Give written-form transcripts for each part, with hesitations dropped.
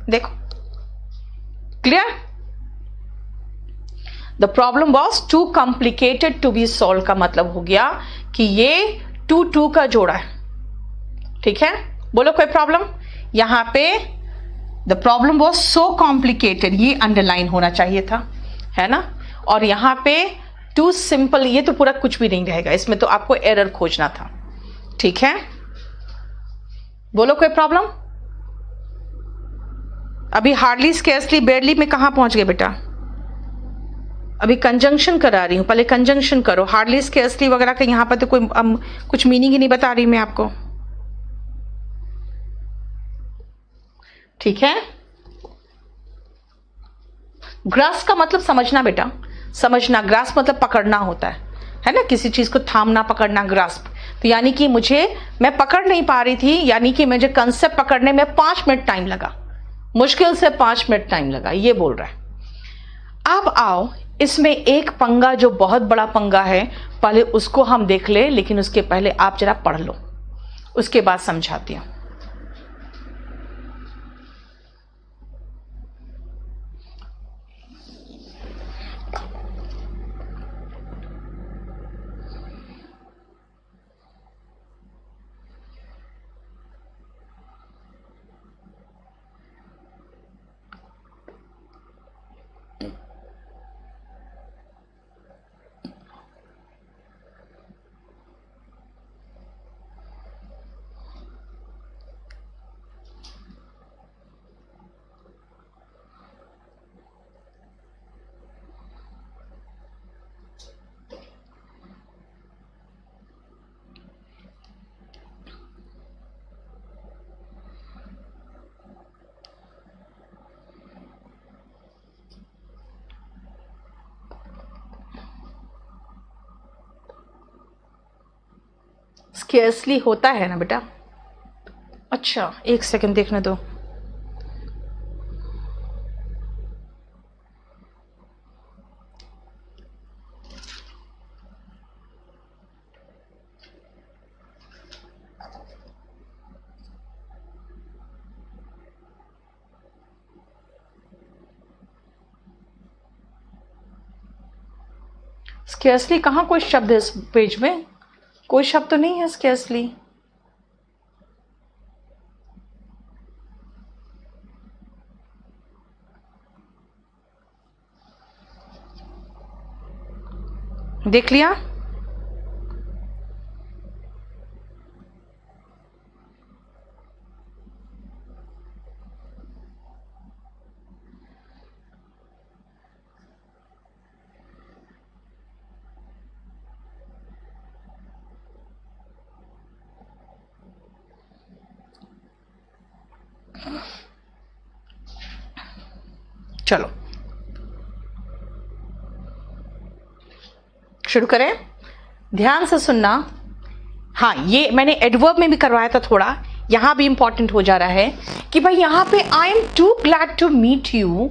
देखो, clear? The problem was too complicated to be solve का मतलब हो गया कि ये 2 का जोड़ा है, ठीक है? बोलो कोई प्रॉब्लम? यहां पे the problem was so complicated, ये अंडरलाइन होना चाहिए था, है ना? और यहां पे टू सिंपल, ये तो पूरा कुछ भी नहीं रहेगा, इसमें तो आपको एरर खोजना था, ठीक है? बोलो कोई प्रॉब्लम? अभी हार्डली, स्केर्सली, बेयरली में कहां पहुंच गए बेटा? अभी कंजंक्शन करा रही हूं, पहले कंजंक्शन करो। हार्डली, स्केर्सली वगैरह का यहां पर तो कोई कुछ मीनिंग ही नहीं बता रही मैं आपको, ठीक है? ग्रास्प का मतलब समझना बेटा, समझना। ग्रास्प मतलब पकड़ना होता है ना? किसी चीज को थामना, पकड़ना, ग्रास्प। तो यानी कि मैं पकड़ नहीं पा रही थी, यानी कि मुझे कंसेप्ट पकड़ने में 5 मिनट टाइम लगा, मुश्किल से 5 मिनट टाइम लगा, ये बोल रहा है। अब आओ, इसमें एक पंगा जो बहुत बड़ा पंगा है, पहले उसको हम देख ले, लेकिन उसके पहले आप जरा पढ़ लो, उसके बाद समझाती हूं। स्केर्सली होता है ना बेटा? अच्छा, एक सेकंड देखने दो। स्केर्सली कहाँ कोई शब्द है इस पेज में? कोई शब्द तो नहीं है स्केर्सली। देख लिया? चलो शुरू करें, ध्यान से सुनना। हाँ, ये मैंने एडवर्ब में भी करवाया था थोड़ा, यहां भी इंपॉर्टेंट हो जा रहा है कि भाई यहां पे I am too glad to meet you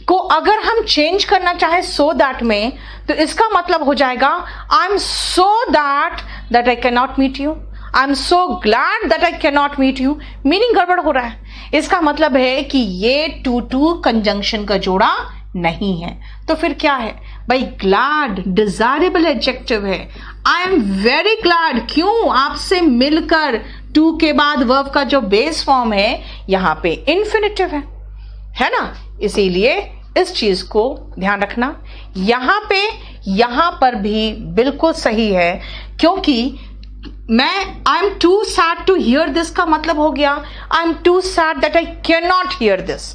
को अगर हम चेंज करना चाहे सो दैट में, तो इसका मतलब हो जाएगा I am so that I can not meet you, I am so glad that I can not meet you. Meaning गड़बड़ हो रहा है। इसका मतलब है कि ये टू कंजंक्शन का जोड़ा नहीं है। तो फिर क्या है भाई? ग्लैड डिजायरेबल एडजेक्टिव है। आई एम वेरी ग्लैड, क्यों? आपसे मिलकर। टू के बाद वर्ब का जो बेस फॉर्म है यहां पे इंफिनिटिव है ना? इसीलिए इस चीज को ध्यान रखना। यहां पर भी बिल्कुल सही है, क्योंकि I am too sad to hear this का मतलब हो गया I am too sad that I can not hear this,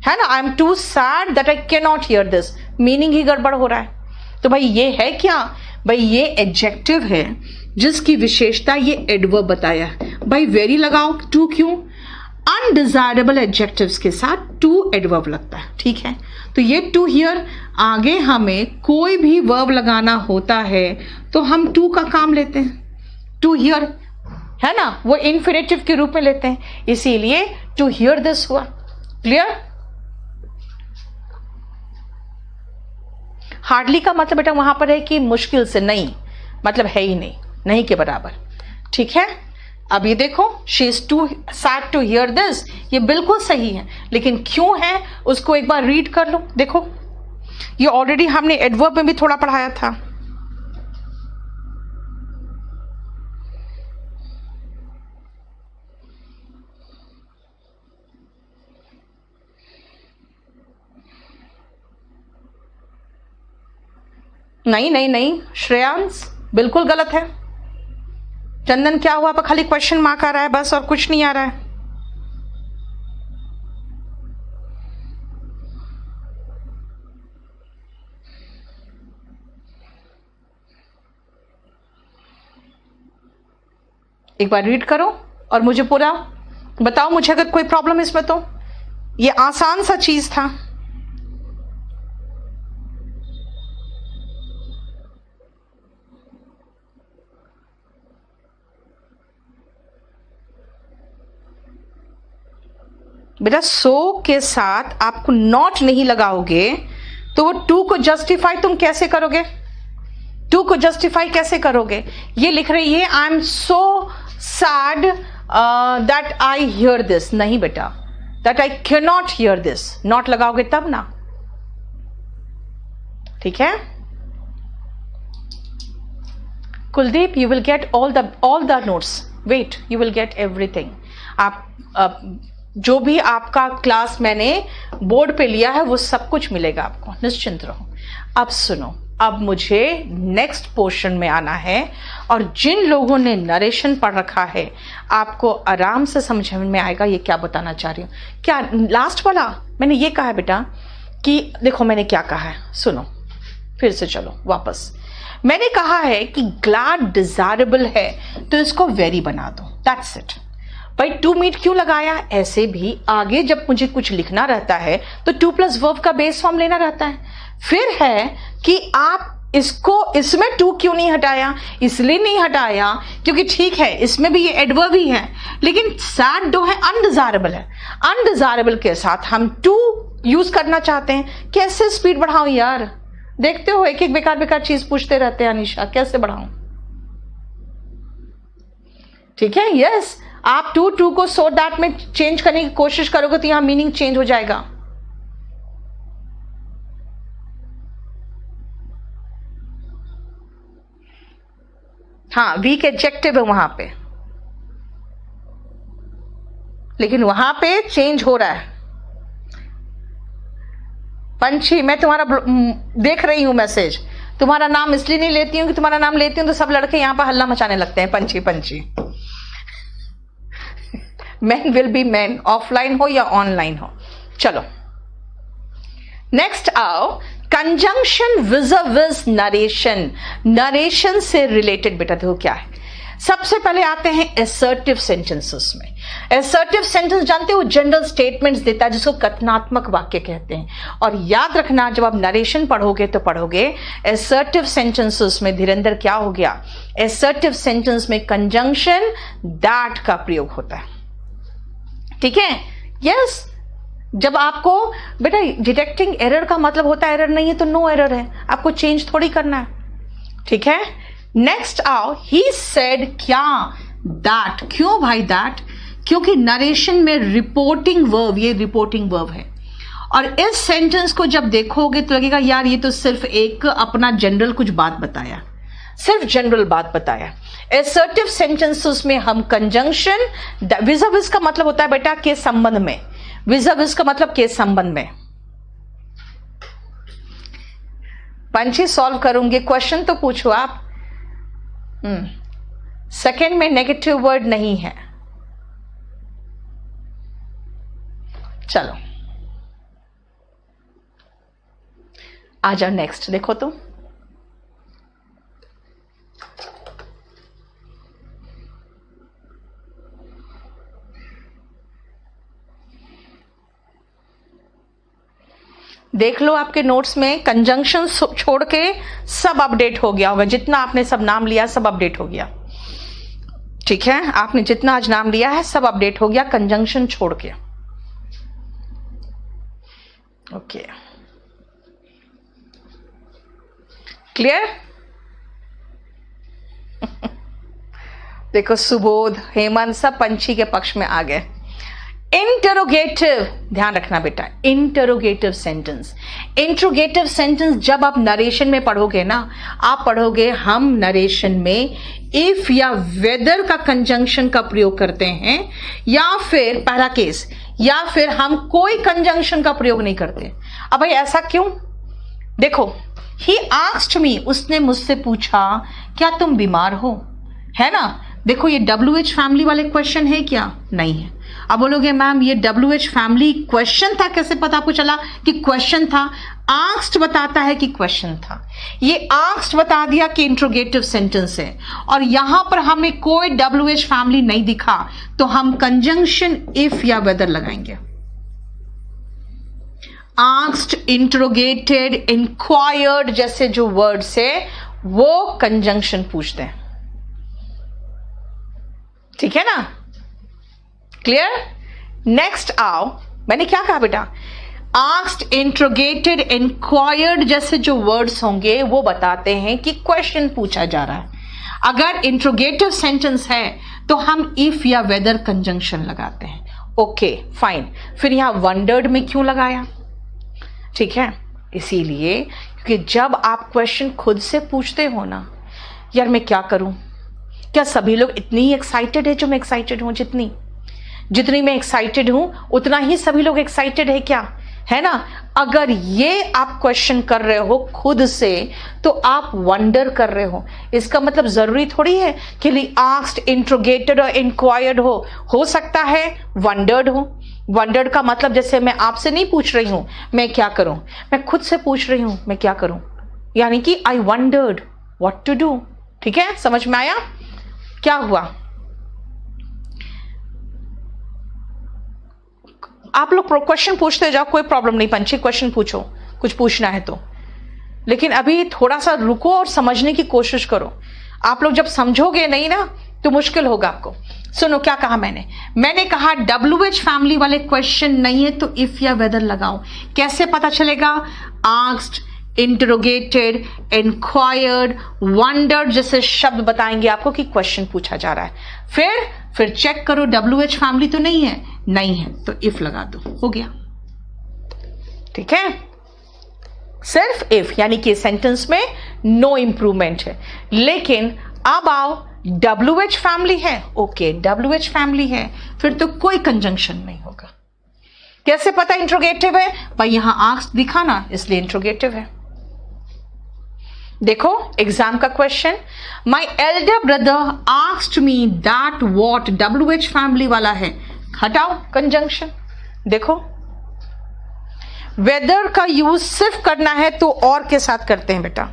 है ना? I am too sad that I can not hear this, meaning ही गड़बड़ हो रहा है। तो भाई ये है क्या? भाई ये एडजेक्टिव है जिसकी विशेषता ये एडवर्ब बताया है। भाई वेरी लगाओ, टू क्यों? अनडिजायरेबल एडजेक्टिव्स के साथ टू एडवर्ब लगता है, ठीक है? तो ये टू हियर, आगे हमें कोई भी वर्ब लगाना होता है तो हम टू का काम लेते हैं। टू हियर है ना, वो इन्फिनेटिव के रूप में लेते हैं, इसीलिए टू हियर दिस हुआ। क्लियर? हार्डली का मतलब बेटा वहां पर है कि मुश्किल से, नहीं मतलब है ही नहीं, नहीं के बराबर, ठीक है? अब ये देखो, she is too sad to hear this, ये बिल्कुल सही है, लेकिन क्यों है उसको एक बार रीड कर लो। देखो, ये ऑलरेडी हमने एडवर्ब में भी थोड़ा पढ़ाया था। नहीं नहीं नहीं श्रेयांश, बिल्कुल गलत है। चंदन क्या हुआ? पर खाली क्वेश्चन मार्क आ रहा है बस, और कुछ नहीं आ रहा है। एक बार रीड करो और मुझे पूरा बताओ, मुझे अगर कोई प्रॉब्लम इसमें तो। ये आसान सा चीज था। बेटा सो के साथ आपको नॉट नहीं लगाओगे तो वो टू को जस्टिफाई तुम कैसे करोगे? टू को जस्टिफाई कैसे करोगे? ये लिख रही है I am so sad that I hear this. नहीं बेटा, that I can not hear this, not लगाओगे तब ना। ठीक है Kuldeep, you will get all the notes. Wait, you will get everything. आप जो भी आपका क्लास मैंने बोर्ड पे लिया है वो सब कुछ मिलेगा आपको, निश्चिंत रहो। अब सुनो, अब मुझे नेक्स्ट पोर्शन में आना है, और जिन लोगों ने नरेशन पढ़ रखा है आपको आराम से समझ में आएगा ये क्या बताना चाह रही हूं। क्या लास्ट वाला मैंने ये कहा है बेटा कि देखो मैंने क्या कहा है, सुनो फिर से, चलो वापस। मैंने कहा है कि ग्लैड डिजायरेबल है तो इसको वेरी बना दो, दैट्स इट। भाई टू मीट क्यों लगाया? ऐसे भी आगे जब मुझे कुछ लिखना रहता है तो टू प्लस वर्ब का बेस फॉर्म लेना रहता है। फिर है कि आप इसको इसमें टू क्यों नहीं हटाया? इसलिए नहीं हटाया क्योंकि ठीक है इसमें भी ये एडवर्ब ही है, लेकिन सैड जो है अनडिजायरेबल है। अनडिजायरेबल के साथ हम टू यूज करना चाहते हैं। कैसे स्पीड बढ़ाऊं यार? देखते हो एक एक बेकार बेकार चीज पूछते रहते हैं अनिशा, कैसे बढ़ाऊं? ठीक है, यस आप टू को सो दैट में चेंज करने की कोशिश करोगे तो यहां मीनिंग चेंज हो जाएगा। हाँ वीक एडजेक्टिव है वहां पे, लेकिन वहां पे चेंज हो रहा है। पंछी, मैं तुम्हारा देख रही हूं मैसेज। तुम्हारा नाम इसलिए नहीं लेती हूं कि तुम्हारा नाम लेती हूं तो सब लड़के यहां पर हल्ला मचाने लगते हैं, पंछी पंछी। Man will be man, offline हो या ऑनलाइन हो। चलो नेक्स्ट आओ, कंजंक्शन विज़ नरेशन। नरेशन से रिलेटेड बेटा देखो क्या है। सबसे पहले आते हैं असर्टिव सेंटेंसेस में। असर्टिव सेंटेंस जानते हो, जनरल स्टेटमेंट्स देता है जिसको कथनात्मक वाक्य कहते हैं। और याद रखना जब आप नरेशन पढ़ोगे तो पढ़ोगे असर्टिव सेंटेंसेस में धीरेन्द्र क्या हो गया, असर्टिव सेंटेंस में कंजंक्शन दैट का प्रयोग होता है। ठीक है, यस जब आपको बेटा डिटेक्टिंग एरर का मतलब होता है एरर नहीं है तो नो एरर है, आपको चेंज थोड़ी करना है। ठीक है, नेक्स्ट आओ, ही सेड क्या, दैट। क्यों भाई दैट? क्योंकि नरेशन में रिपोर्टिंग वर्ब, ये रिपोर्टिंग वर्ब है। और इस सेंटेंस को जब देखोगे तो लगेगा यार ये तो सिर्फ एक अपना जनरल कुछ बात बताया, सिर्फ जनरल बात बताया। असर्टिव सेंटेंसेस में हम कंजंक्शन विज़ का मतलब होता है बेटा के संबंध में, विज़ का मतलब के संबंध में। पंछी सॉल्व करूंगे, क्वेश्चन तो पूछो आप। सेकंड में नेगेटिव वर्ड नहीं है। चलो आ जाओ नेक्स्ट, देखो तो देख लो आपके नोट्स में कंजंक्शन छोड़ के सब अपडेट हो गया होगा। जितना आपने सब नाम लिया सब अपडेट हो गया। ठीक है, आपने जितना आज नाम लिया है सब अपडेट हो गया कंजंक्शन छोड़ के। Okay, clear? देखो सुबोध, हेमंत सब पंछी के पक्ष में आ गए। इंटरोगेटिव, ध्यान रखना बेटा, इंटरोगेटिव सेंटेंस। इंटरोगेटिव सेंटेंस जब आप नरेशन में पढ़ोगे ना, आप पढ़ोगे हम नरेशन में इफ या वेदर का कंजंक्शन का प्रयोग करते हैं, या फिर पहला केस, या फिर हम कोई कंजंक्शन का प्रयोग नहीं करते। अब भाई ऐसा क्यों? देखो, ही आस्क्ड मी, उसने मुझसे पूछा क्या तुम बीमार हो, है ना। देखो ये WH फैमिली वाले क्वेश्चन है क्या? नहीं है। अब बोलोगे मैम ये WH फैमिली क्वेश्चन था, कैसे पता आपको चला कि क्वेश्चन था? आस्क्ड बताता है कि क्वेश्चन था। ये आस्क्ड बता दिया कि इंट्रोगेटिव सेंटेंस है, और यहां पर हमें कोई WH फैमिली नहीं दिखा, तो हम कंजंक्शन इफ या वेदर लगाएंगे। आस्क्ड, इंट्रोगेटेड, इंक्वायर्ड जैसे जो वर्ड्स है वो कंजंक्शन पूछते हैं, ठीक है ना। क्लियर? नेक्स्ट आओ, मैंने क्या कहा बेटा? आस्क्ड, इंट्रोगेटेड, इंक्वायर्ड जैसे जो वर्ड्स होंगे वो बताते हैं कि क्वेश्चन पूछा जा रहा है। अगर इंट्रोगेटिव सेंटेंस है तो हम इफ या वेदर कंजंक्शन लगाते हैं। Okay fine. फिर यहां वंडर्ड में क्यों लगाया? ठीक है, इसीलिए क्योंकि जब आप क्वेश्चन खुद से पूछते हो ना, यार मैं क्या करूं, क्या सभी लोग इतनी ही एक्साइटेड है जो मैं एक्साइटेड हूं? जितनी मैं एक्साइटेड हूं उतना ही सभी लोग एक्साइटेड है क्या, है ना। अगर ये आप क्वेश्चन कर रहे हो खुद से तो आप वंडर कर रहे हो। इसका मतलब जरूरी थोड़ी है कि आस्क्ड, इंट्रोगेटेड और इंक्वायर्ड हो सकता है वंडर्ड हो। वंडर्ड का मतलब जैसे मैं आपसे नहीं पूछ रही हूं मैं क्या करूं, मैं खुद से पूछ रही हूं मैं क्या करूं, यानी कि I wondered what to do. ठीक है, समझ में आया क्या हुआ? आप लोग क्वेश्चन पूछते जाओ, कोई प्रॉब्लम नहीं, पंछी क्वेश्चन पूछो, कुछ पूछना है तो। लेकिन अभी थोड़ा सा रुको और समझने की कोशिश करो। आप लोग जब समझोगे नहीं ना तो मुश्किल होगा आपको। सुनो क्या कहा मैंने कहा WH फैमिली वाले क्वेश्चन नहीं है तो इफ या वेदर लगाओ। कैसे पता चलेगा? आस्क्ड, इंटरोगेटेड, इंक्वायर्ड, वंडर्ड जैसे शब्द बताएंगे आपको कि क्वेश्चन पूछा जा रहा है। फिर चेक करो WH फैमिली तो नहीं है तो इफ लगा दो, हो गया। ठीक है, सिर्फ इफ, यानी कि सेंटेंस में नो इंप्रूवमेंट है। लेकिन अब आओ WH फैमिली है, ओके WH फैमिली है, फिर तो कोई कंजंक्शन नहीं होगा। कैसे पता इंट्रोगेटिव है? भाई यहां आस्क्ड दिखा ना, इसलिए इंट्रोगेटिव है। देखो एग्जाम का question, my elder brother asked me that what, WH family वाला है, हटाओ कंजंक्शन। देखो वेदर का यूज सिर्फ करना है तो और के साथ करते हैं बेटा।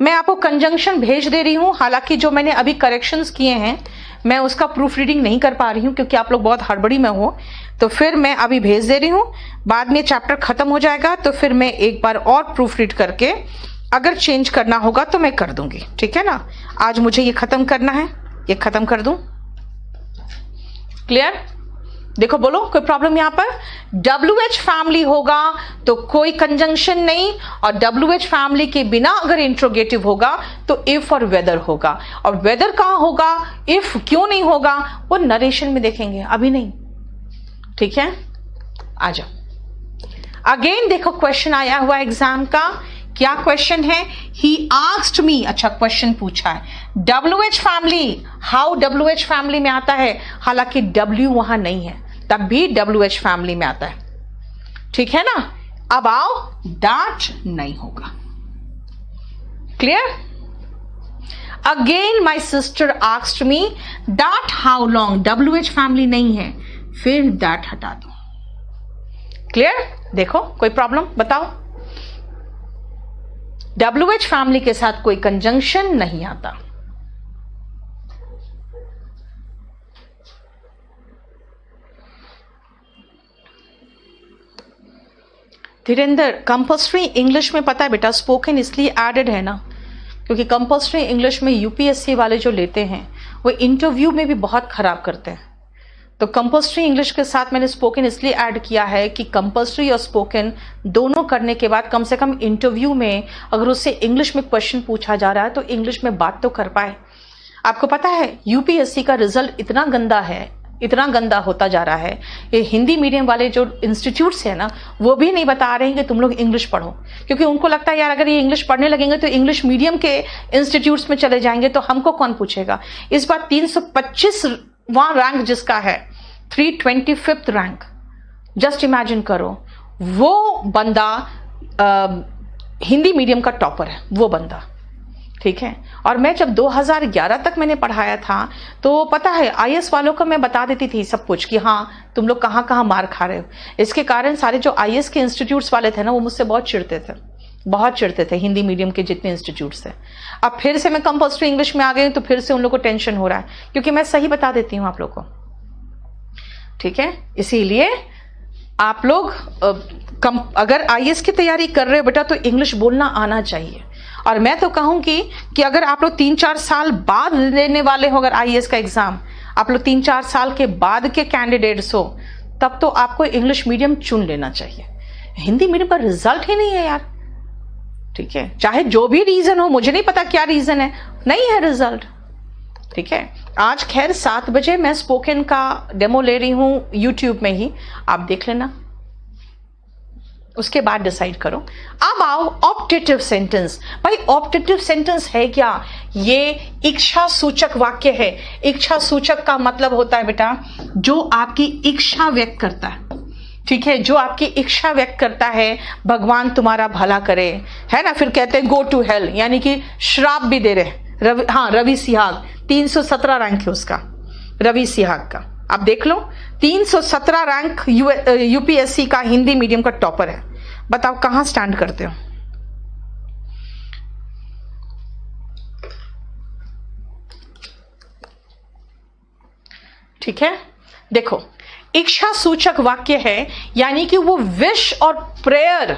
मैं आपको कंजंक्शन भेज दे रही हूं, हालांकि जो मैंने अभी करेक्शंस किए हैं मैं उसका प्रूफ रीडिंग नहीं कर पा रही हूं क्योंकि आप लोग बहुत हड़बड़ी में हो, तो फिर मैं अभी भेज दे रही हूं। बाद में चैप्टर खत्म हो जाएगा तो फिर मैं एक बार और प्रूफ रीड करके अगर चेंज करना होगा तो मैं कर दूंगी, ठीक है ना। आज मुझे ये खत्म करना है, ये खत्म कर दूं। क्लियर? देखो बोलो कोई प्रॉब्लम? यहां पर WH फैमिली होगा तो कोई कंजंक्शन नहीं, और WH फैमिली के बिना अगर इंट्रोगेटिव होगा तो इफ और वेदर होगा। और वेदर कहां होगा, इफ क्यों नहीं होगा, वो नरेशन में देखेंगे, अभी नहीं। ठीक है, आ जाओ। अगेन देखो क्वेश्चन आया हुआ एग्जाम का, क्या क्वेश्चन है? ही आस्क्ड मी, अच्छा क्वेश्चन पूछा है WH family, how WH family में आता है, हालांकि W वहां नहीं है तब भी WH फैमिली में आता है, ठीक है ना। अब आओ दैट नहीं होगा। Clear? Again my sister asked me that how long, WH family नहीं है, फिर दैट हटा दो। क्लियर? देखो कोई प्रॉब्लम बताओ? WH फैमिली के साथ कोई कंजंक्शन नहीं आता। धीरेन्द्र, कंपल्सरी इंग्लिश में पता है बेटा, स्पोकन इसलिए एडेड है ना क्योंकि कंपल्सरी इंग्लिश में UPSC वाले जो लेते हैं वो इंटरव्यू में भी बहुत खराब करते हैं। तो कंपल्सरी इंग्लिश के साथ मैंने स्पोकन इसलिए ऐड किया है कि कंपल्सरी और स्पोकन दोनों करने के बाद कम से कम इंटरव्यू में अगर उससे इंग्लिश में क्वेश्चन पूछा जा रहा है तो इंग्लिश में बात तो कर पाए। आपको पता है यूपीएससी का रिजल्ट इतना गंदा है, इतना गंदा होता जा रहा है। ये हिंदी मीडियम वाले जो इंस्टीट्यूट्स हैं ना, वो भी नहीं बता रहे हैं कि तुम लोग इंग्लिश पढ़ो, क्योंकि उनको लगता है यार अगर ये इंग्लिश पढ़ने लगेंगे तो इंग्लिश मीडियम के इंस्टीट्यूट्स में चले जाएंगे तो हमको कौन पूछेगा। इस बार 325वां रैंक जिसका है, 325th रैंक, जस्ट इमेजिन करो, वो बंदा हिंदी मीडियम का टॉपर है, वो बंदा, ठीक है। और मैं जब 2011 तक मैंने पढ़ाया था तो पता है आईएएस वालों को मैं बता देती थी सब कुछ कि हाँ तुम लोग कहाँ कहाँ मार खा रहे हो। इसके कारण सारे जो आईएएस के इंस्टीट्यूट्स वाले थे ना, वो मुझसे बहुत चिढ़ते थे, बहुत चिढ़ते थे, हिंदी मीडियम के जितने इंस्टीट्यूट्स थे। अब फिर से मैं कंपल्सरी इंग्लिश में आ गई तो फिर से उन लोग को टेंशन हो रहा है, क्योंकि मैं सही बता देती हूँ आप लोग को, ठीक है। इसीलिए आप लोग अगर आईएएस की तैयारी कर रहे हो बेटा तो इंग्लिश बोलना आना चाहिए। और मैं तो कहूंगी कि अगर आप लोग 3-4 साल बाद लेने वाले हो अगर आईएएस का एग्जाम, आप लोग 3-4 साल के बाद के कैंडिडेट्स हो, तब तो आपको इंग्लिश मीडियम चुन लेना चाहिए। हिंदी मीडियम का रिजल्ट ही नहीं है यार, ठीक है। चाहे जो भी रीजन हो, मुझे नहीं पता क्या रीजन है, नहीं है रिजल्ट, ठीक है। आज खैर 7 बजे मैं स्पोकन का डेमो ले रही हूं यूट्यूब में ही, आप देख लेना, उसके बाद डिसाइड करो। अब आओ ऑप्टेटिव सेंटेंस। भाई ऑप्टेटिव सेंटेंस है क्या? ये इच्छा सूचक वाक्य है। इच्छा सूचक का मतलब होता है बेटा जो आपकी इच्छा व्यक्त करता है, ठीक है, जो आपकी इच्छा व्यक्त करता है भगवान तुम्हारा भला करे, है ना। फिर कहते हैं गो टू हेल, यानी कि श्राप भी दे रहे। रवि सिहाग 317 रैंक है उसका, रवि सिहाग का, आप देख लो 317 रैंक यूपीएससी का हिंदी मीडियम का टॉपर है। बताओ कहां स्टैंड करते हो? ठीक है, देखो इच्छा सूचक वाक्य है, यानी कि वो विश और प्रेयर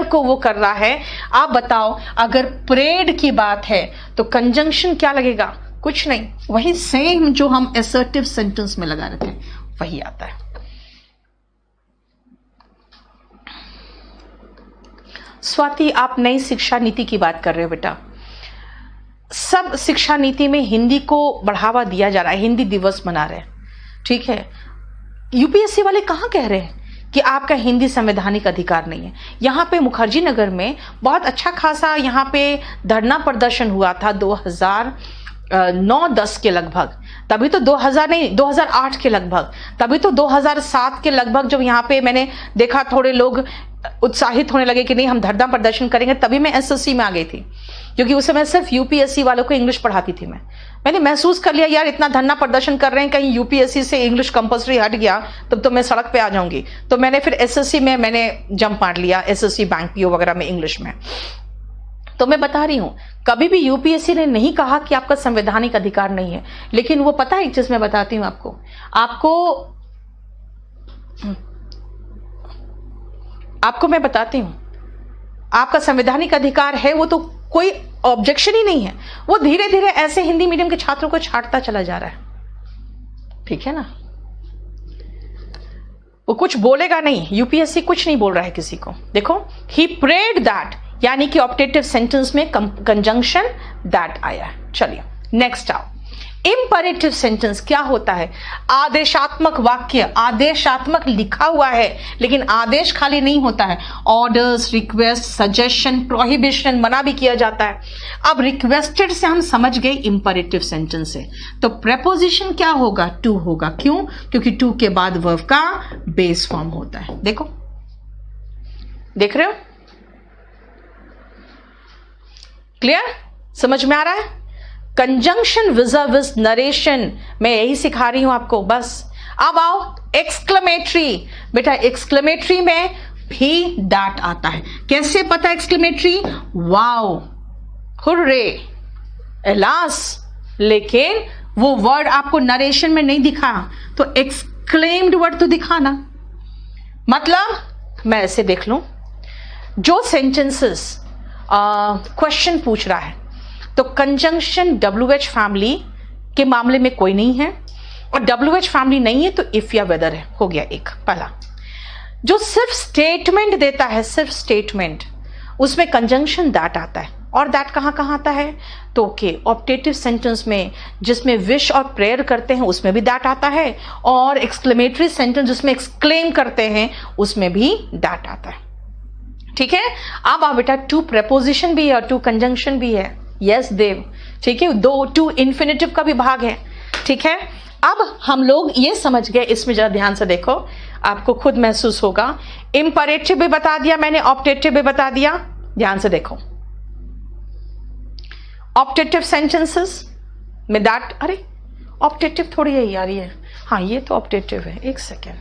को वो कर रहा है। आप बताओ अगर प्रेड की बात है तो कंजंक्शन क्या लगेगा? कुछ नहीं, वही सेम जो हम असर्टिव सेंटेंस में लगा रहे थे वही आता है। स्वाति, आप नई शिक्षा नीति की बात कर रहे हो बेटा। सब शिक्षा नीति में हिंदी को बढ़ावा दिया जा रहा है, हिंदी दिवस मना रहे हैं, ठीक है। यूपीएससी वाले कहां कह रहे हैं कि आपका हिंदी संवैधानिक अधिकार नहीं है। यहाँ पे मुखर्जी नगर में बहुत अच्छा खासा यहाँ पे धरना प्रदर्शन हुआ था 2009-10 के लगभग, तभी तो 2008 के लगभग, तभी तो 2007 के लगभग जब यहाँ पे मैंने देखा थोड़े लोग उत्साहित होने लगे कि नहीं हम धरना प्रदर्शन करेंगे, तभी मैं एसएससी में आ गई थी, क्योंकि उस समय सिर्फ यूपीएससी वालों को इंग्लिश पढ़ाती थी। मैंने महसूस कर लिया यार इतना धरना प्रदर्शन कर रहे हैं, कहीं यूपीएससी से इंग्लिश कंपल्सरी हट गया तब तो मैं सड़क पे आ जाऊंगी। तो मैंने फिर एसएससी में मैंने जंप मार लिया, एसएससी बैंक पीओ वगैरह में इंग्लिश में। तो मैं बता रही हूं कभी भी यूपीएससी ने नहीं कहा कि आपका संवैधानिक अधिकार नहीं है, लेकिन वो पता है एक चीज मैं बताती हूं आपको मैं बताती हूं, आपका संवैधानिक अधिकार है, वो तो कोई ऑब्जेक्शन ही नहीं है। वो धीरे धीरे ऐसे हिंदी मीडियम के छात्रों को छांटता चला जा रहा है, ठीक है ना। वो कुछ बोलेगा नहीं, यूपीएससी कुछ नहीं बोल रहा है किसी को। देखो ही प्रेड दैट, यानी कि ऑप्टेटिव सेंटेंस में कंजंक्शन दैट आया है। चलिए नेक्स्ट आओ, इंपरेटिव सेंटेंस क्या होता है? आदेशात्मक वाक्य, आदेशात्मक लिखा हुआ है लेकिन आदेश खाली नहीं होता है, ऑर्डर्स, रिक्वेस्ट, सजेशन, प्रोहिबिशन, मना भी किया जाता है। अब रिक्वेस्टेड से हम समझ गए इंपरेटिव सेंटेंस से, तो प्रेपोजिशन क्या होगा? टू होगा। क्यों? क्योंकि टू के बाद वर्ब का बेस फॉर्म होता है। देखो, देख रहे हो? क्लियर? समझ में आ रहा है? कंजंक्शन विज़ नरेशन, मैं यही सिखा रही हूं आपको बस। अब आओ एक्सक्लेमेटरी। बेटा एक्सक्लेमेटरी में भी दैट आता है। कैसे पता एक्सक्लेमेटरी? वाओ, हुर्रे, एलास, लेकिन वो वर्ड आपको नरेशन में नहीं दिखा, तो एक्सक्लेम्ड वर्ड तो दिखा ना। मतलब मैं ऐसे देख लूं, जो सेंटेंसेस क्वेश्चन पूछ रहा है तो कंजंक्शन WH फैमिली के मामले में कोई नहीं है, और WH फैमिली नहीं है तो इफ या वेदर है, हो गया एक पहला। जो सिर्फ स्टेटमेंट देता है, सिर्फ स्टेटमेंट, उसमें कंजंक्शन दैट आता है। और दैट कहाँ कहाँ आता है? तो ओके, ऑप्टेटिव सेंटेंस में जिसमें विश और प्रेयर करते हैं उसमें भी दैट आता है, और एक्सक्लेमेटरी सेंटेंस जिसमें एक्सक्लेम करते हैं उसमें भी दैट आता है। ठीक है, अब आ बेटा टू प्रेपोजिशन भी है और टू कंजंक्शन भी है। यस देव, ठीक है, दो टू इन्फिनेटिव का भी भाग है। ठीक है, अब हम लोग ये समझ गए, इसमें जरा ध्यान से देखो, आपको खुद महसूस होगा। इंपरेटिव भी बता दिया मैंने, ऑप्टेटिव भी बता दिया, ध्यान से देखो। ऑप्टेटिव सेंटेंसेस में दैट, अरे ऑप्टेटिव थोड़ी है यार ये, हाँ ये तो ऑप्टेटिव है, एक सेकेंड,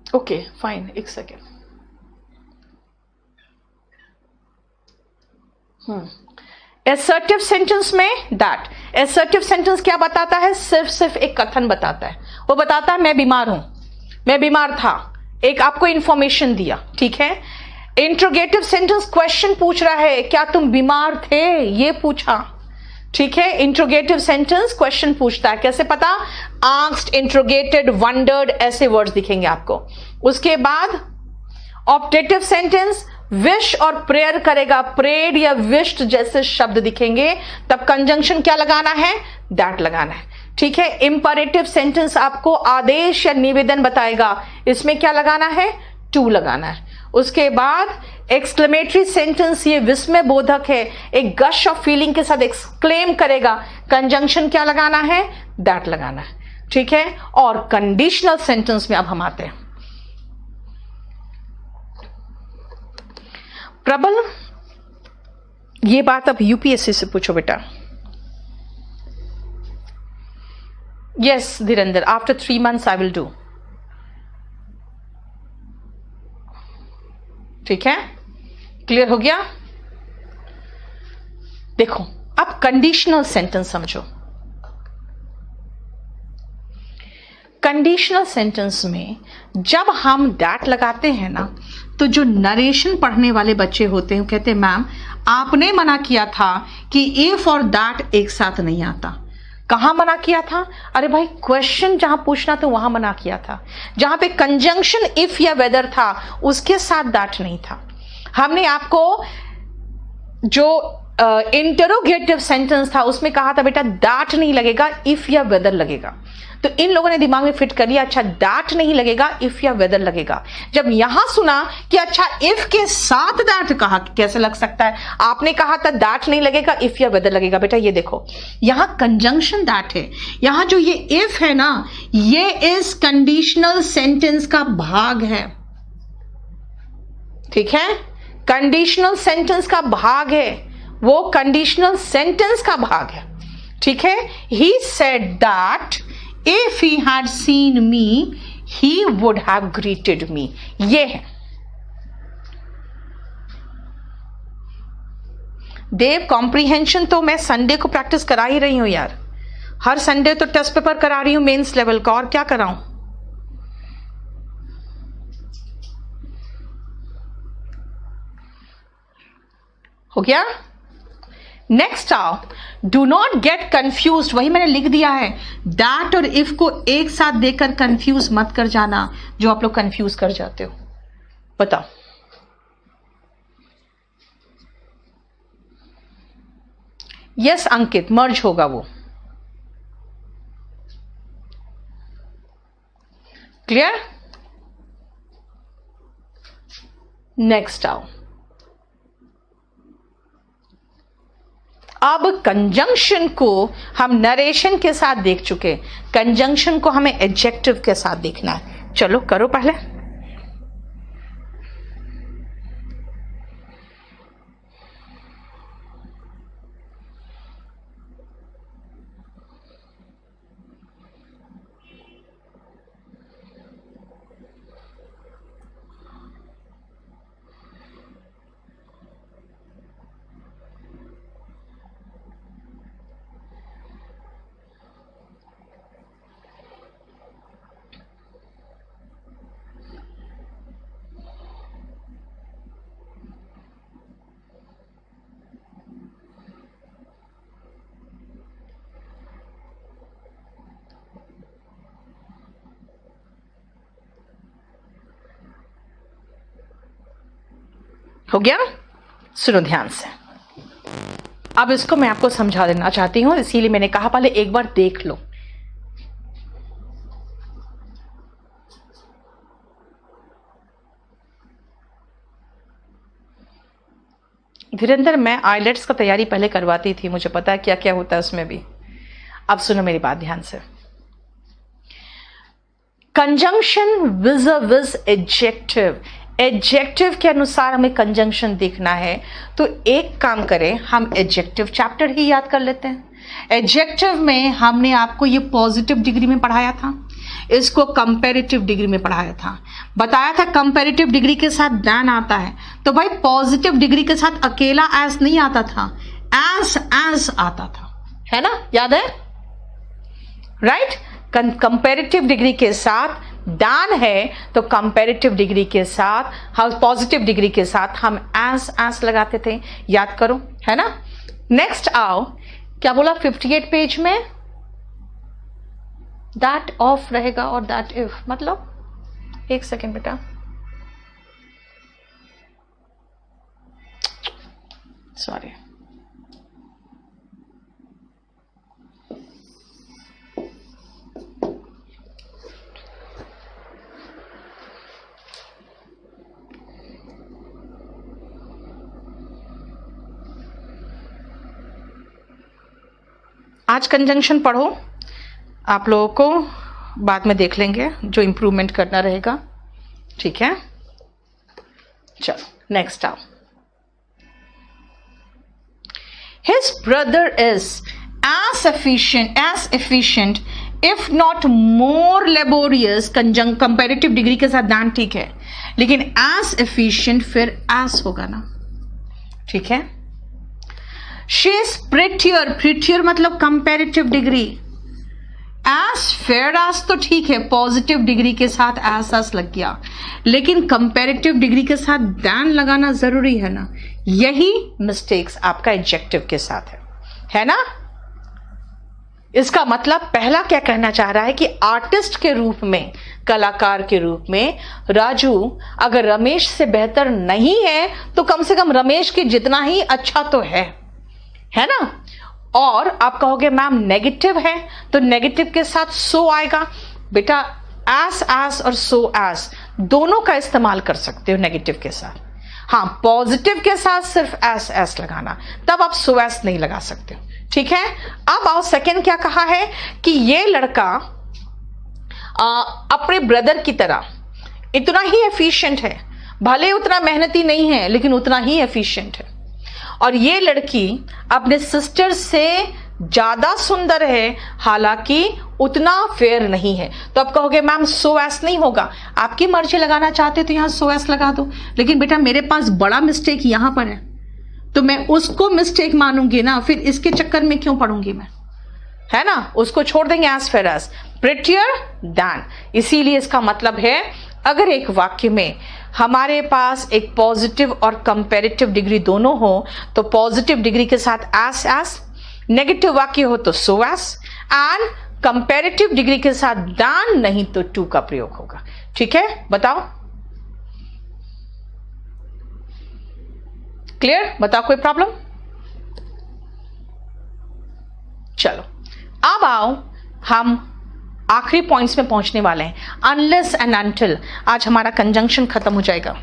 ओके फाइन, एक सेकेंड। एसर्टिव सेंटेंस में दैट, एसर्टिव सेंटेंस क्या बताता है? सिर्फ एक कथन बताता है। वो बताता है मैं बीमार हूं, मैं बीमार था, एक आपको इंफॉर्मेशन दिया। ठीक है, इंट्रोगेटिव सेंटेंस क्वेश्चन पूछ रहा है, क्या तुम बीमार थे, ये पूछा। ठीक है, इंट्रोगेटिव सेंटेंस क्वेश्चन पूछता है, कैसे पता? आस्क्ड, इंट्रोगेटेड, वंडर्ड, ऐसे वर्ड्स दिखेंगे आपको। उसके बाद ऑप्टेटिव सेंटेंस विश और प्रेयर करेगा, प्रेड या विश्ड जैसे शब्द दिखेंगे, तब कंजंक्शन क्या लगाना है? दैट लगाना है। ठीक है, इंपरेटिव सेंटेंस आपको आदेश या निवेदन बताएगा, इसमें क्या लगाना है? टू लगाना है। उसके बाद एक्सक्लेमेटरी सेंटेंस, ये विस्मय बोधक है, एक गश ऑफ फीलिंग के साथ एक्सक्लेम करेगा, कंजंक्शन क्या लगाना है? दैट लगाना है। ठीक है, और कंडीशनल सेंटेंस में अब हम आते हैं। प्रबल, ये बात अब यूपीएससी से पूछो बेटा। Yes Dhirendra, after 3 months I will do. ठीक है, क्लियर हो गया? देखो अब कंडीशनल सेंटेंस समझो। कंडीशनल सेंटेंस में जब हम दैट लगाते हैं ना, तो जो नरेशन पढ़ने वाले बच्चे होते हैं कहते हैं मैम आपने मना किया था कि इफ और दैट एक साथ नहीं आता। कहां मना किया था? अरे भाई क्वेश्चन जहां पूछना था वहां मना किया था, जहां पे कंजंक्शन इफ या वेदर था उसके साथ दैट नहीं था। हमने आपको जो इंटरोगेटिव सेंटेंस था उसमें कहा था बेटा दैट नहीं लगेगा, इफ या वेदर लगेगा। तो इन लोगों ने दिमाग में फिट कर लिया, अच्छा दैट नहीं लगेगा, इफ या वेदर लगेगा। जब यहां सुना कि अच्छा इफ के साथ दैट कहा, कैसे लग सकता है? आपने कहा था दैट नहीं लगेगा, इफ या वेदर लगेगा। बेटा ये देखो, यहां कंजंक्शन दैट है, यहां जो ये इफ है ना, ये इस कंडीशनल सेंटेंस का भाग है। ठीक है, कंडीशनल सेंटेंस का भाग है, वो कंडीशनल सेंटेंस का भाग है। ठीक है, he said that if he had seen me he would have greeted me, ये है। देव कॉम्प्रीहेंशन तो मैं संडे को प्रैक्टिस करा ही रही हूं यार, हर संडे तो टेस्ट पेपर करा रही हूं मेंस लेवल का, और क्या कराऊं? हो गया? नेक्स्ट आओ, डू नॉट गेट कंफ्यूज, वही मैंने लिख दिया है, दैट और इफ को एक साथ देकर कंफ्यूज मत कर जाना, जो आप लोग कंफ्यूज कर जाते हो। बताओ, यस अंकित, मर्ज होगा वो। क्लियर? नेक्स्ट आओ, अब कंजंक्शन को हम नरेशन के साथ देख चुके, कंजंक्शन को हमें एडजेक्टिव के साथ देखना है। चलो करो पहले। हो गया? सुनो ध्यान से। अब इसको मैं आपको समझा देना चाहती हूं, इसीलिए मैंने कहा पहले एक बार देख लो। धीरेन्द्र, मैं आइलेट्स का तैयारी पहले करवाती थी, मुझे पता है क्या क्या होता है उसमें भी। अब सुनो मेरी बात ध्यान से। Conjunction with with adjective, adjective के अनुसार हमें कंजंक्शन देखना है, तो एक काम करें, हम एडजेक्टिव चैप्टर ही याद कर लेते हैं। एडजेक्टिव में हमने आपको ये पॉजिटिव डिग्री में पढ़ाया था, इसको कंपैरेटिव डिग्री में पढ़ाया था, बताया था कंपैरेटिव डिग्री के साथ दैन आता है। तो भाई पॉजिटिव डिग्री के साथ अकेला एस नहीं आता था, एस एस आता था, है ना? याद है? राइट? कंपैरेटिव डिग्री के साथ दैन है, तो कंपैरेटिव डिग्री के साथ हम पॉजिटिव डिग्री के साथ हम एस एस लगाते थे, याद करो, है ना? नेक्स्ट आओ, क्या बोला 58 पेज में? दैट ऑफ रहेगा और दैट इफ, मतलब एक सेकेंड बेटा, सॉरी, आज कंजंक्शन पढ़ो, आप लोगों को बाद में देख लेंगे जो इंप्रूवमेंट करना रहेगा, ठीक है? चलो नेक्स्ट आओ। His brother is as efficient if not more laborious, comparative degree के साथ दैन ठीक है, लेकिन एज एफिशिएंट फिर एज होगा ना, ठीक है? शी इज प्रिटियर मतलब comparative degree, as fair as तो ठीक है, पॉजिटिव डिग्री के साथ एस लग गया, लेकिन कंपैरेटिव डिग्री के साथ दैन लगाना जरूरी है ना। यही मिस्टेक्स आपका एडजेक्टिव के साथ है ना? इसका मतलब पहला क्या कहना चाह रहा है कि आर्टिस्ट के रूप में, कलाकार के रूप में राजू अगर रमेश से बेहतर नहीं है तो कम से कम रमेश के जितना ही अच्छा तो है ना? और आप कहोगे मैम नेगेटिव है, तो नेगेटिव के साथ सो आएगा। बेटा एस और सो एस दोनों का इस्तेमाल कर सकते हो नेगेटिव के साथ। हाँ, पॉजिटिव के साथ सिर्फ एस लगाना, तब आप सो एस नहीं लगा सकते हो, ठीक है? अब आओ सेकेंड क्या कहा है कि ये लड़का अपने ब्रदर की तरह इतना ही एफिशिएंट है, भले उतना मेहनती नहीं है लेकिन उतना ही एफिशिएंट है, और ये लड़की अपने सिस्टर से ज्यादा सुंदर है, हालांकि उतना फेयर नहीं है। तो आप कहोगे मैम सो एस नहीं होगा, आपकी मर्जी लगाना चाहते तो यहां सो एस लगा दो, लेकिन बेटा मेरे पास बड़ा मिस्टेक यहां पर है, तो मैं उसको मिस्टेक मानूंगी ना, फिर इसके चक्कर में क्यों पढ़ूंगी मैं, है ना? उसको छोड़ देंगे as fair as, prettier than. इसीलिए इसका मतलब है अगर एक वाक्य में हमारे पास एक पॉजिटिव और कंपैरेटिव डिग्री दोनों हो तो पॉजिटिव डिग्री के साथ एस, नेगेटिव वाक्य हो तो सो एस, एंड कंपैरेटिव डिग्री के साथ दैन नहीं तो टू का प्रयोग होगा, ठीक है? बताओ, क्लियर? बताओ कोई प्रॉब्लम? चलो अब आओ, हम आखिरी पॉइंट्स में पहुंचने वाले हैं। अनलेस एंड अनटिल, आज हमारा कंजंक्शन खत्म हो जाएगा।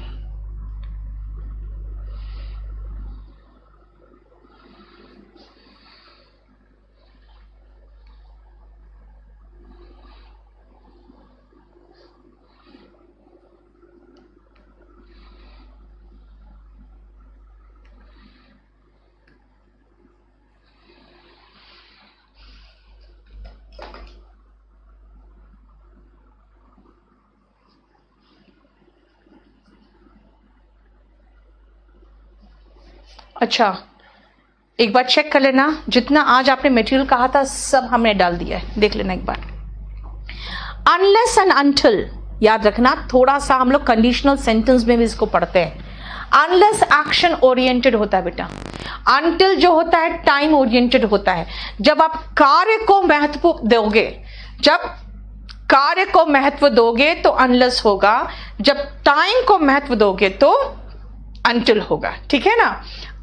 अच्छा, एक बार चेक कर लेना, जितना आज आपने मटेरियल कहा था सब हमने डाल दिया है, देख लेना एक बार। अनलेस एंड अनटिल याद रखना, थोड़ा सा हम लोग कंडीशनल सेंटेंस में भी इसको पढ़ते हैं। अनलेस एक्शन ओरिएंटेड होता है बेटा, अनटिल जो होता है टाइम ओरिएंटेड होता है। जब आप कार्य को महत्व दोगे, जब कार्य को महत्व दोगे तो अनलेस होगा, जब टाइम को महत्व दोगे तो until होगा, ठीक है ना.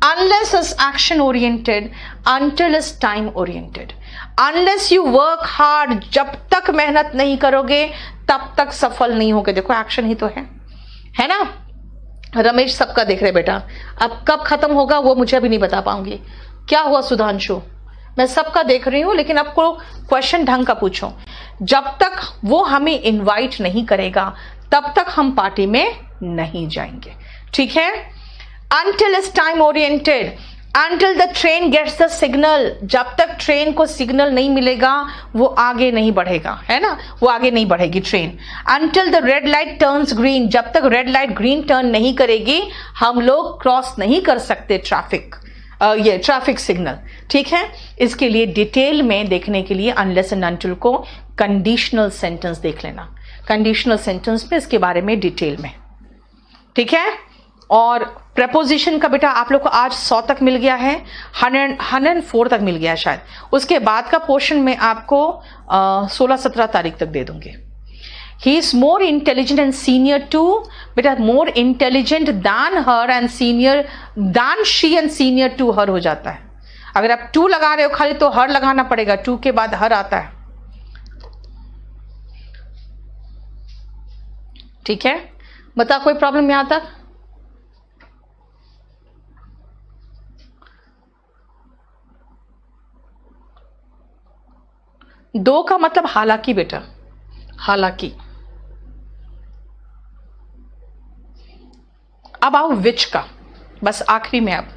Unless is action oriented, until is time oriented. Unless you work hard, जब तक मेहनत नहीं करोगे तब तक सफल नहीं होगे. देखो एक्शन ही तो है ना. रमेश सबका देख रहे बेटा, अब कब खत्म होगा वो मुझे अभी नहीं बता पाऊंगी. क्या हुआ सुधांशु, मैं सबका देख रही हूं लेकिन आपको क्वेश्चन ढंग का पूछो. जब तक वो हमें इनवाइट नहीं करेगा तब तक हम पार्टी में नहीं जाएंगे, ठीक है. Until is time oriented, until the train gets the signal, जब तक ट्रेन को सिग्नल नहीं मिलेगा वो आगे नहीं बढ़ेगा, है ना, वो आगे नहीं बढ़ेगी train. Until the red light turns green, जब तक रेड लाइट ग्रीन टर्न नहीं करेगी हम लोग क्रॉस नहीं कर सकते ट्रैफिक, ये ट्रैफिक सिग्नल, ठीक है. इसके लिए डिटेल में देखने के लिए अनलेस एंड अनटिल को कंडीशनल सेंटेंस देख लेना. कंडीशनल सेंटेंस में इसके बारे में डिटेल में, ठीक है. और प्रपोजिशन का बेटा आप लोग को आज 100 तक मिल गया है, 104 तक मिल गया है शायद. उसके बाद का पोर्शन में आपको 16-17 तारीख तक दे दूंगी. He is more intelligent and senior to, बेटा more intelligent than her and senior than she and senior to her हो जाता है. अगर आप टू लगा रहे हो खाली तो हर लगाना पड़ेगा, टू के बाद हर आता है, ठीक है. बता कोई प्रॉब्लम यहां तक. दो का मतलब हालांकि बेटा, हालांकि. अब आओ विच का, बस आखिरी में. अब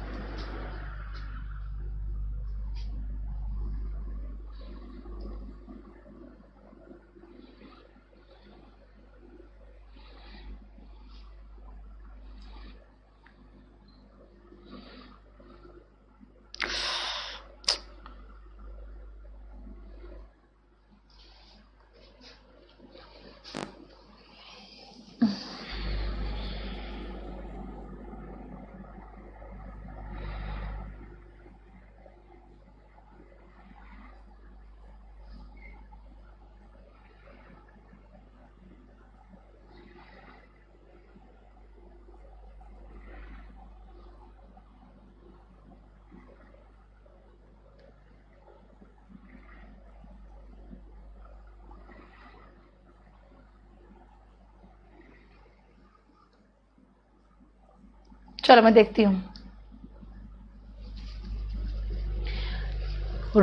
चलो मैं देखती हूं.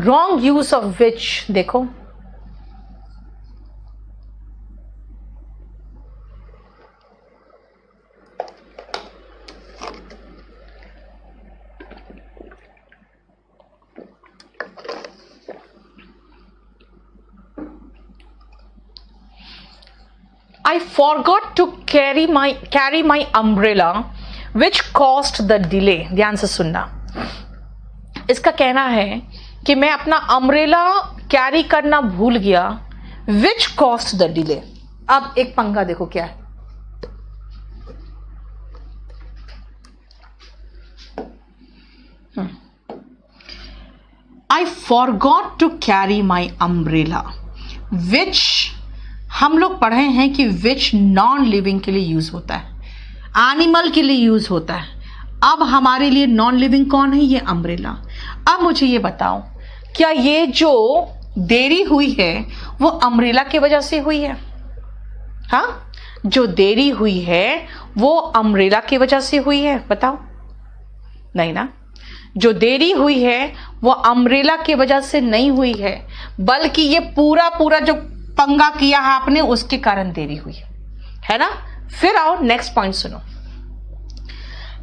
रॉन्ग यूज ऑफ विच देखो. I forgot to carry my umbrella which caused the delay. ध्यान से सुनना. इसका कहना है कि मैं अपना अम्ब्रेला कैरी करना भूल गया, which caused the delay. अब एक पंगा देखो क्या है. I forgot to carry my umbrella which हम लोग पढ़े हैं कि which नॉन लिविंग के लिए यूज होता है, एनिमल के लिए यूज होता है. अब हमारे लिए नॉन लिविंग कौन है, ये अम्ब्रेला. अब मुझे ये बताओ क्या ये जो देरी हुई है वो अम्ब्रेला की वजह से हुई है? हाँ, जो देरी हुई है वो अम्ब्रेला की वजह से हुई है? बताओ. नहीं ना, जो देरी हुई है वो अम्ब्रेला की वजह से नहीं हुई है, बल्कि ये पूरा जो पंगा किया है आपने उसके कारण देरी हुई है ना. फिर आओ नेक्स्ट पॉइंट सुनो.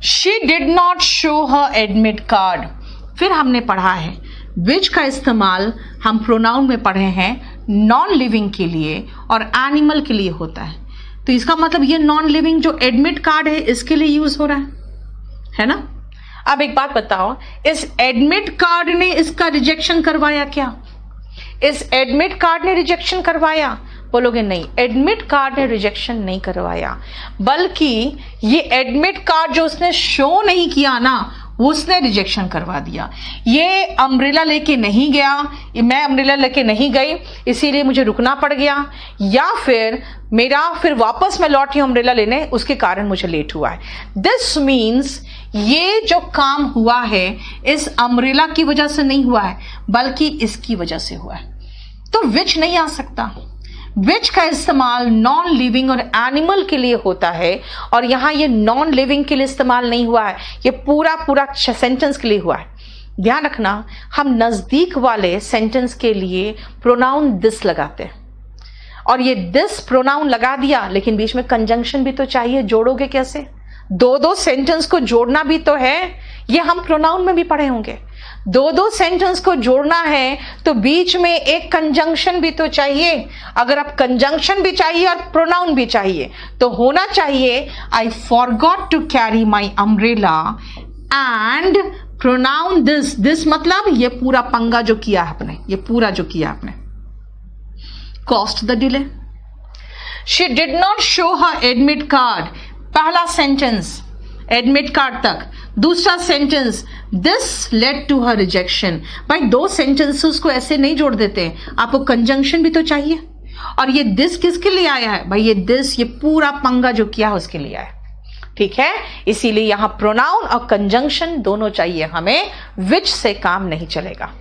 She did not show her admit card. फिर हमने पढ़ा है विच का इस्तेमाल हम प्रोनाउन में पढ़े हैं नॉन लिविंग के लिए और एनिमल के लिए होता है. तो इसका मतलब ये नॉन लिविंग जो एडमिट कार्ड है इसके लिए यूज हो रहा है ना. अब एक बात बताओ, इस एडमिट कार्ड ने इसका रिजेक्शन करवाया क्या? इस एडमिट कार्ड ने रिजेक्शन करवाया? बोलोगे नहीं, एडमिट कार्ड ने रिजेक्शन नहीं करवाया, बल्कि ये एडमिट कार्ड जो उसने शो नहीं किया ना उसने रिजेक्शन करवा दिया। ये अम्ब्रेला लेके नहीं गया, मैं अम्ब्रेला लेके नहीं गई इसीलिए मुझे रुकना पड़ गया, या फिर वापस मैं लौटी अम्ब्रेला लेने, उसके कारण मुझे लेट हुआ है। दिस मीन्स ये जो काम हुआ है इस अम्ब्रेला की वजह से नहीं हुआ है बल्कि इसकी वजह से हुआ है। तो विच नहीं आ सकता। विच का इस्तेमाल नॉन लिविंग और एनिमल के लिए होता है, और यहां ये नॉन लिविंग के लिए इस्तेमाल नहीं हुआ है, ये पूरा सेंटेंस के लिए हुआ है। ध्यान रखना, हम नजदीक वाले सेंटेंस के लिए प्रोनाउन दिस लगाते हैं, और ये दिस प्रोनाउन लगा दिया, लेकिन बीच में कंजंक्शन भी तो चाहिए। जोड़ोगे कैसे? दो सेंटेंस को जोड़ना भी तो है, ये हम प्रोनाउन में भी पढ़े होंगे। दो सेंटेंस को जोड़ना है तो बीच में एक कंजंक्शन भी तो चाहिए। अगर आप कंजंक्शन भी चाहिए और प्रोनाउन भी चाहिए तो होना चाहिए I forgot to carry my umbrella and pronoun this. This मतलब ये पूरा पंगा जो किया आपने, ये पूरा जो किया आपने, cost the delay. She did not show her admit card, पहला सेंटेंस एडमिट कार्ड तक। दूसरा sentence this led to her rejection. भाई दो सेंटेंसेस को ऐसे नहीं जोड़ देते, आपको कंजंक्शन भी तो चाहिए। और ये दिस किसके लिए आया है? भाई ये दिस, ये पूरा पंगा जो किया है उसके लिए आया है। ठीक है, इसीलिए यहां प्रोनाउन और कंजंक्शन दोनों चाहिए हमें, विच से काम नहीं चलेगा।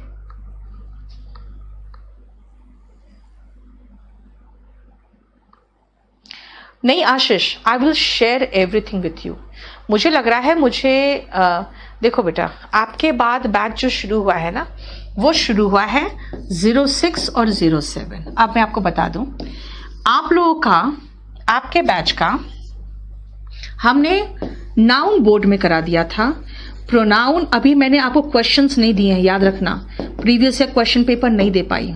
नहीं Ashish, I will share everything with you. मुझे लग रहा है देखो बेटा, आपके बाद बैच जो शुरू हुआ है ना, वो शुरू हुआ है 06 और 07। अब मैं आपको बता दूं, आप लोगों का, आपके बैच का हमने नाउन बोर्ड में करा दिया था। प्रोनाउन अभी मैंने आपको क्वेश्चंस नहीं दिए हैं, याद रखना, प्रीवियस या क्वेश्चन पेपर नहीं दे पाई।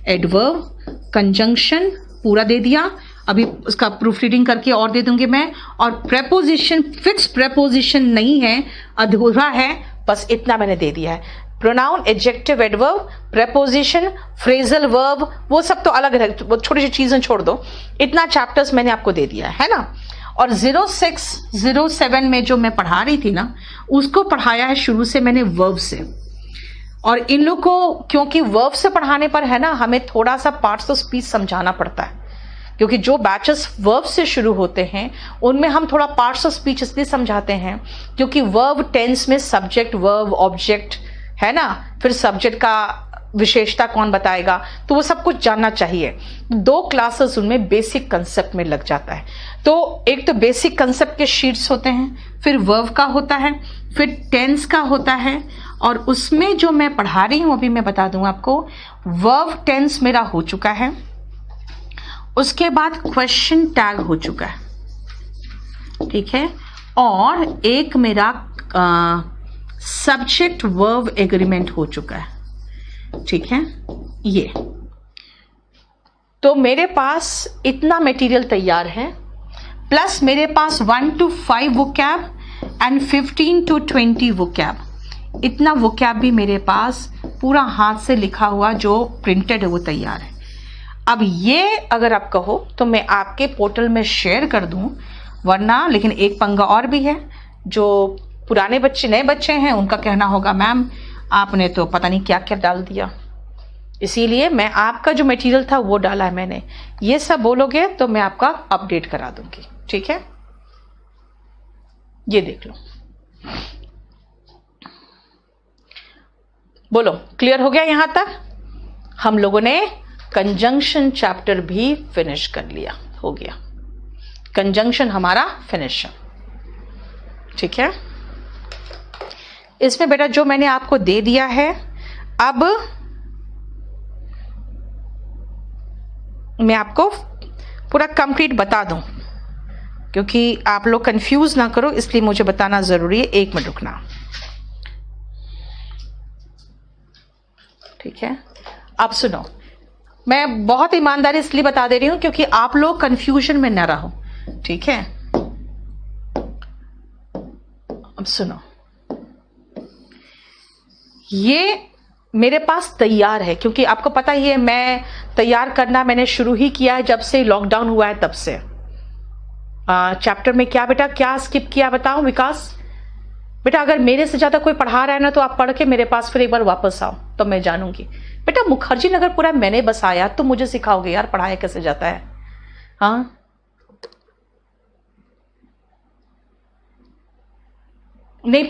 एडवर्ब, कंजंक्शन पूरा दे दिया, अभी उसका प्रूफ रीडिंग करके और दे दूंगी मैं। और प्रेपोजिशन, फिक्स प्रेपोजिशन नहीं है, अधूरा है, बस इतना मैंने दे दिया है। Pronoun, adjective, adverb, preposition, phrasal verb, वो सब तो अलग है, वो छोटी सी चीजें छोड़ दो। इतना चैप्टर्स मैंने आपको दे दिया है ना। और 06, 07 में जो मैं पढ़ा रही थी ना, उसको पढ़ाया है शुरू से मैंने वर्ब से। और इन लोग को क्योंकि वर्ब से पढ़ाने पर है ना, हमें थोड़ा सा पार्ट्स ऑफ स्पीच समझाना पड़ता है, क्योंकि जो बैचेस वर्ब से शुरू होते हैं उनमें हम थोड़ा पार्ट्स ऑफ स्पीच इसलिए समझाते हैं क्योंकि वर्ब टेंस में सब्जेक्ट, वर्ब, ऑब्जेक्ट है ना, फिर सब्जेक्ट का विशेषता कौन बताएगा, तो वो सब कुछ जानना चाहिए। 2 क्लासेस उनमें बेसिक कंसेप्ट में लग जाता है। तो एक तो बेसिक कंसेप्ट के शीट्स होते हैं, फिर वर्ब का होता है, फिर टेंस का होता है, और उसमें जो मैं पढ़ा रही हूं अभी मैं बता दूं आपको, वर्ब टेंस मेरा हो चुका है, उसके बाद क्वेश्चन टैग हो चुका है, ठीक है, और एक मेरा सब्जेक्ट वर्ब एग्रीमेंट हो चुका है, ठीक है। ये तो मेरे पास इतना मटेरियल तैयार है, प्लस मेरे पास 1 to 5 vocab and 15 to 20 vocab, इतना वोकैब भी मेरे पास पूरा हाथ से लिखा हुआ जो प्रिंटेड है वो तैयार है। अब ये अगर आप कहो तो मैं आपके पोर्टल में शेयर कर दूं, वरना लेकिन एक पंगा और भी है, जो पुराने बच्चे, नए बच्चे हैं, उनका कहना होगा मैम आपने तो पता नहीं क्या क्या डाल दिया, इसीलिए मैं आपका जो मटेरियल था वो डाला है मैंने। ये सब बोलोगे तो मैं आपका अपडेट करा दूंगी, ठीक है। ये देख लो, बोलो क्लियर हो गया? यहां तक हम लोगों ने कंजंक्शन चैप्टर भी फिनिश कर लिया, हो गया कंजंक्शन हमारा फिनिश, ठीक है। इसमें बेटा जो मैंने आपको दे दिया है, अब मैं आपको पूरा कंप्लीट बता दूं, क्योंकि आप लोग कंफ्यूज ना करो, इसलिए मुझे बताना जरूरी है। 1 मिनट रुकना, ठीक है। अब सुनो, मैं बहुत ईमानदारी इसलिए बता दे रही हूं क्योंकि आप लोग कंफ्यूजन में न रहो, ठीक है। अब सुनो, ये मेरे पास तैयार है, क्योंकि आपको पता ही है मैं तैयार करना मैंने शुरू ही किया है जब से लॉकडाउन हुआ है, तब से। चैप्टर में क्या बेटा, क्या स्किप किया बताओ विकास? बेटा अगर मेरे से ज्यादा कोई पढ़ा रहा है ना, तो आप पढ़ के मेरे पास फिर एक बार वापस आओ, तो मैं जानूंगी। बेटा मुखर्जी नगर पूरा मैंने बसाया, तुम मुझे सिखाओगे यार पढ़ाया कैसे जाता है? हाँ, नहीं